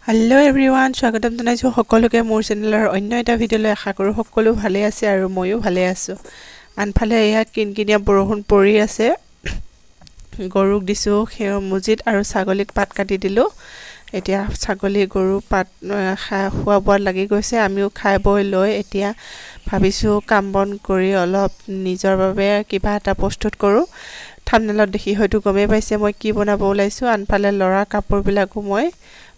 Hello everyone, স্বাগতম জনাইছো সকলোকে মোৰ চেনেলৰ অন্য এটা ভিডিঅ'লৈ আশা কৰো সকলো ভালে আছে আৰু ময়ো ভালে আছো। আনফালে এয়া কিনকিনিয়া বৰষুণ পৰি আছে। গৰুক দিছো খেৰ মুজিত আৰু ছাগলীক পাত কাটি দিলো। এতিয়া ছাগলী গৰু পাত খোৱা বোৱাত লাগি গৈছে। আমিও খাই বৈ লৈ এতিয়া ভাবিছো কাম বন কৰি অলপ নিজৰ বাবে কিবা এটা প্ৰস্তুত কৰো। থাম্বনেলত দেখি হয়তো গমে পাইছে মই কি বনাব ওলাইছো। আনফালে লৰা কাপোৰবিলাকো মই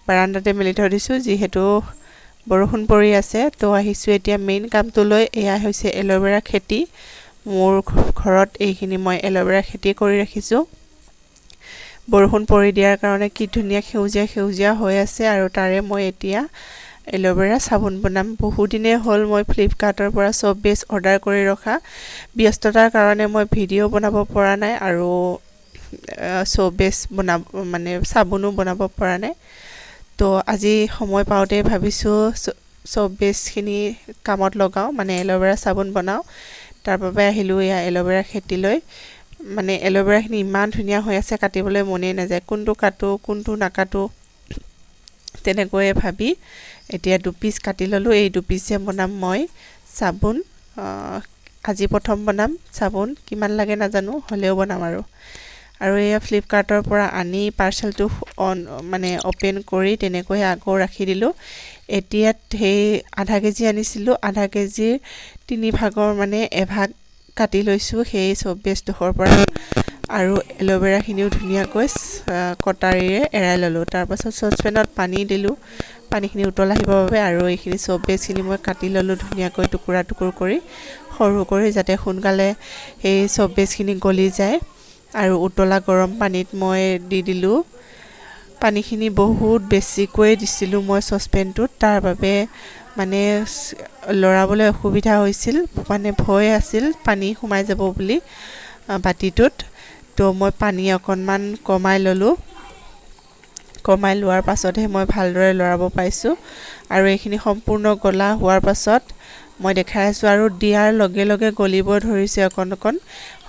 বাৰান্দাতে মেলি থৈ দিছো যিহেতু বৰষুণ পৰি আছে। তো আহিছো এতিয়া মেইন কামটো লৈ। এয়া হৈছে এলোভেৰা খেতি। মোৰ ঘৰত এইখিনি মই এলোভেৰা খেতি কৰি ৰাখিছো। বৰষুণ পৰি দিয়াৰ কাৰণে কি ধুনীয়া সেউজীয়া হৈ আছে আৰু তাৰে মই এতিয়া এলোভেৰা সাবুন বনাম। বহুদিনে হ'ল মই ফ্লিপকাৰ্টৰ পৰা সব বেছ অৰ্ডাৰ কৰি ৰখা। ব্যস্ততাৰ কাৰণে মই ভিডিঅ' বনাব পৰা নাই আৰু সব বেছ মানে সাবুনো বনাব পৰা নাই। তো আজি সময় পাওঁতে ভাবিছো সব বেছখিনি কামত লগাও, মানে এলোভেৰা সাবুন বনাও। তাৰ বাবে আহিলো এয়া এলোভেৰা খেতি লৈ। মানে এলোভেৰাখিনি ইমান ধুনীয়া হৈ আছে, কাটিবলৈ মনে নাযায়। কোনটো কাটো কোনটো নাকাটো তেনেকৈ ভাবি এতিয়া দুপিস কাটি ললো। এই দুপিসে বনাম মই সাবুন। আজি প্ৰথম বনাম সাবুন, কিমান লাগে নাজানো, হলেও বনাম আৰু এয়া ফ্লিপকাৰ্টৰ পৰা আনি পাৰ্চেলটো মানে ওপেন কৰি তেনেকৈ আকৌ ৰাখি দিলো। এতিয়া সেই আধা কেজি আনিছিলো, আধা কেজিৰ 3 ভাগৰ মানে এভাগ কাটি লৈছো সেই সব বেছটোৰ পৰা। আৰু এলোভেৰাখিনিও ধুনীয়াকৈ কটাৰীৰে এৰাই ললো। তাৰ পাছত সসপেনত পানী দিলো, পানীখিনি উতল আহিবৰ বাবে। আৰু এইখিনি সব বেছখিনি মই কাটি ললো ধুনীয়াকৈ টুকুৰা কৰি সৰু কৰি, যাতে সোনকালে সেই সব বেছখিনি গলি যায়। আৰু উতলা গৰম পানীত মই দি দিলো। পানীখিনি বহুত বেছিকৈ দিছিলো মই সসপেনটোত, তাৰ বাবে মানে লৰাবলৈ অসুবিধা হৈছিল, মানে ভয় আছিল পানী সোমাই যাব বুলি বাটিটোত। তো মই পানী অকণমান কমাই ললো। কমাই লোৱাৰ পাছতহে মই ভালদৰে লৰাব পাইছো। আৰু এইখিনি সম্পূৰ্ণ গলা হোৱাৰ পাছত মই দেখাই আছো। আৰু দিয়াৰ লগে লগে গলিব ধৰিছে অকণ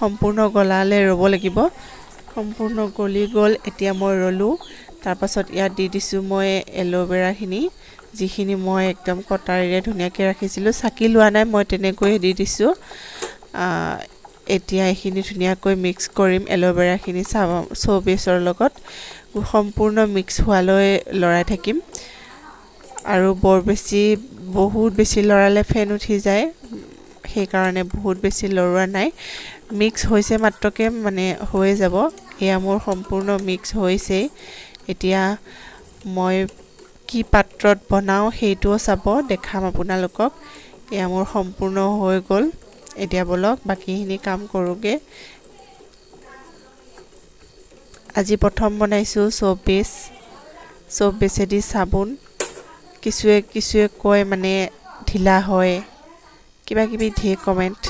সম্পূৰ্ণ গলালে ৰব লাগিব। সম্পূৰ্ণ গলি গল, এতিয়া মই ৰলো। তাৰ পাছত ইয়াত দি দিছো মই এলোভেৰাখিনি, যিখিনি মই একদম কটাৰীৰে ধুনীয়াকৈ ৰাখিছিলো। চাকি লোৱা নাই, মই তেনেকৈ দি দিছো। এতিয়া এইখিনি ধুনীয়াকৈ মিক্স কৰিম এলোভেৰাখিনি সব বেছৰ লগত। সম্পূৰ্ণ মিক্স হোৱালৈ লৰাই থাকিম। আৰু বহুত বেছি লৰালে ফেন উঠি যায়, সেইকাৰণে বহুত বেছি লৰোৱা নাই। মিক্স হৈছে মাত্ৰকে মানে হৈ যাব। এয়া মোৰ সম্পূৰ্ণ মিক্স হৈছেই। এতিয়া মই কি পাত্ৰত বনাও সেইটোও চাব, দেখাম আপোনালোকক। এয়া মোৰ সম্পূৰ্ণ হৈ গ'ল। এতিয়া বলক বাকিখিনি কাম কৰোগে। আজি প্ৰথম বনাইছো সব বেছেদি সাবুন। কিছুৱে কয় মানে ঢিলা হয়, কিবা কিবি ধেৰ কমেণ্ট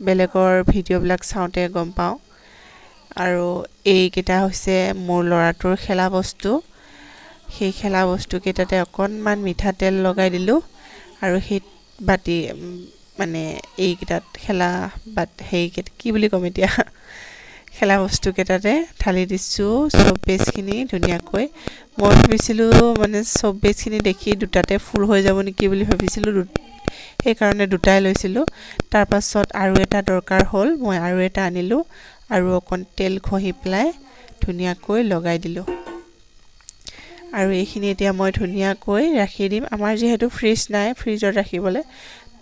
বেলেগৰ ভিডিঅ'বিলাক চাওঁতে গম পাওঁ। আৰু এইকেইটা হৈছে মোৰ ল'ৰাটোৰ খেলা বস্তু। সেই খেলা বস্তুকেইটাতে অকণমান মিঠাতেল লগাই দিলো। আৰু সেই বাটি মানে এইকেইটাত সেইকেইটা কি বুলি ক'ম এতিয়া, খেলা বস্তুকেইটাতে ঢালি দিছো সব বেছখিনি ধুনীয়াকৈ। মই ভাবিছিলো মানে সব বেছখিনি দেখি দুটাতে ফুল হৈ যাব নেকি বুলি ভাবিছিলো, সেইকাৰণে দুটাই লৈছিলো। তাৰ পাছত আৰু এটা দৰকাৰ হ'ল, মই আৰু এটা আনিলো আৰু অকণ তেল ঘঁহি পেলাই ধুনীয়াকৈ লগাই দিলো। আৰু এইখিনি এতিয়া মই ধুনীয়াকৈ ৰাখি দিম। আমাৰ যিহেতু ফ্ৰিজ নাই ফ্ৰিজত ৰাখিবলৈ,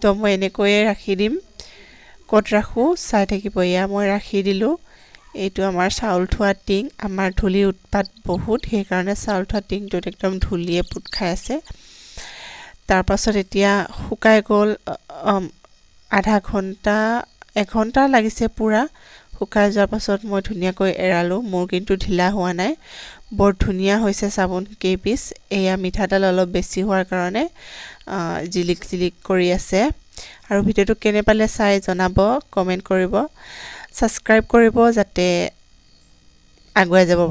তো মই এনেকৈয়ে ৰাখি দিম। ক'ত ৰাখো চাই থাকিব। এয়া মই ৰাখি দিলো। এইটো আমাৰ চাউল থোৱা টিং। আমাৰ ধূলিৰ উৎপাত বহুত, সেইকাৰণে চাউল থোৱা টিংটোত একদম ধূলিয়ে পোত খাই আছে। তাৰ পাছত এতিয়া শুকাই গ'ল। এঘণ্টা লাগিছে পুৰা শুকাই যোৱাৰ পাছত মই ধুনীয়াকৈ এৰালো। মোৰ কিন্তু ঢিলা হোৱা নাই, বৰ ধুনীয়া হৈছে সাবুন কেইপিচ। এয়া মিঠাতেল অলপ বেছি হোৱাৰ কাৰণে জিলিক কৰি আছে। আৰু ভিডিঅ'টো কেনে পালে চাই জনাব, কমেণ্ট কৰিব, ছাবস্ক্ৰাইব কৰিব যাতে আগুৱাই যাব